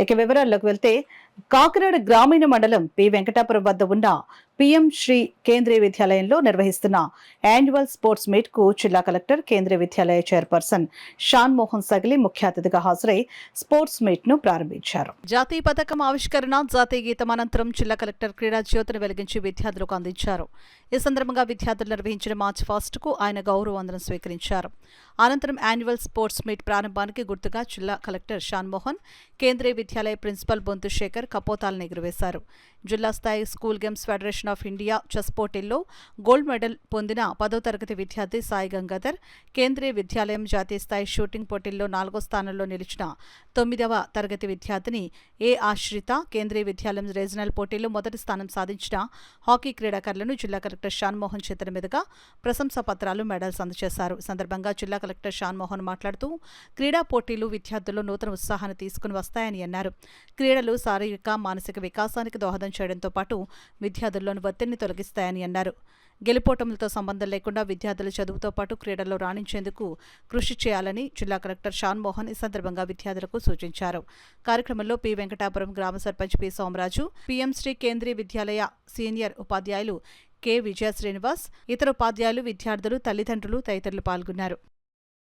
ఇక వివరాల్లోకి వెళ్తే కాకినాడ గ్రామీణ మండలం పి వెంకటాపురం వద్ద ఉన్న పిఎం శ్రీ కేంద్రీయ విద్యాలయంలో నిర్వహిస్తున్న యాన్యువల్ స్పోర్ట్స్ మీట్ కు జిల్లా కలెక్టర్ కేంద్రీయ విద్యాలయ చైర్పర్సన్ షాన్ మోహన్ సగిలి ముఖ్య అతిథిగా హాజరై స్పోర్ట్స్ మీట్ ను ప్రారంభించారు. జాతీయ పతాకం ఆవిష్కరణ, జాతీయ గీతం అనంతరం జిల్లా కలెక్టర్ క్రీడా జ్యోతిని వెలిగించి విద్యార్థులకు అందించారు. ఈ సందర్భంగా విద్యార్థులు నిర్వహించిన మార్చ్ ఫస్ట్ కు ఆయన గౌరవ వందనం స్వీకరించారు. అనంతరం యాన్యువల్ స్పోర్ట్స్ మీట్ ప్రారంభానికి గుర్తుగా జిల్లా కలెక్టర్ షాన్ మోహన్ కేంద్రీయ విద్యాలయ ప్రిన్సిపల్ బొంతు శేఖర్ కపోతాలను ఎగురవేశారు. జిల్లా స్థాయి school games federation of India chess పోటీల్లో గోల్డ్ మెడల్ పొందిన 10వ తరగతి విద్యార్థి సాయి గంగాధర్, కేంద్రీయ విద్యాలయం జాతీయ స్థాయి షూటింగ్ పోటీల్లో 4వ స్థానంలో నిలిచిన 9వ తరగతి విద్యార్థిని ఏ ఆశ్రిత, కేంద్రీయ విద్యాలయం రీజనల్ పోటీల్లో మొదటి స్థానం సాధించిన హాకీ క్రీడాకారులను జిల్లా కలెక్టర్ షాన్ మోహన్ చేతుల మీదుగా ప్రశంసా పత్రాలు, మెడల్స్ అందజేశారు. ఈ సందర్భంగా జిల్లా కలెక్టర్ షాన్ మోహన్ మాట్లాడుతూ క్రీడా పోటీలు విద్యార్థుల్లో నూతన ఉత్సాహాన్ని తీసుకుని వస్తాయని అన్నారు. క్రీడలు శారీరక, మానసిక వికాసానికి దోహదం చేయడంతో పాటు విద్యార్థుల్లోని ఒత్తిడిని తొలగిస్తాయని అన్నారు. గెలుపోటములతో సంబంధం లేకుండా విద్యార్థులు చదువుతో పాటు క్రీడల్లో రాణించేందుకు కృషి చేయాలని జిల్లా కలెక్టర్ షాన్ మోహన్ ఈ సందర్భంగా విద్యార్థులకు సూచించారు. కార్యక్రమంలో పి వెంకటాపురం గ్రామ sarpanch P Somaraju, PM Shri Kendriya Vidyalaya senior ఉపాధ్యాయులు కె విజయ శ్రీనివాస్, ఇతర ఉపాధ్యాయులు, విద్యార్థులు, తల్లిదండ్రులు తదితరులు పాల్గొన్నారు.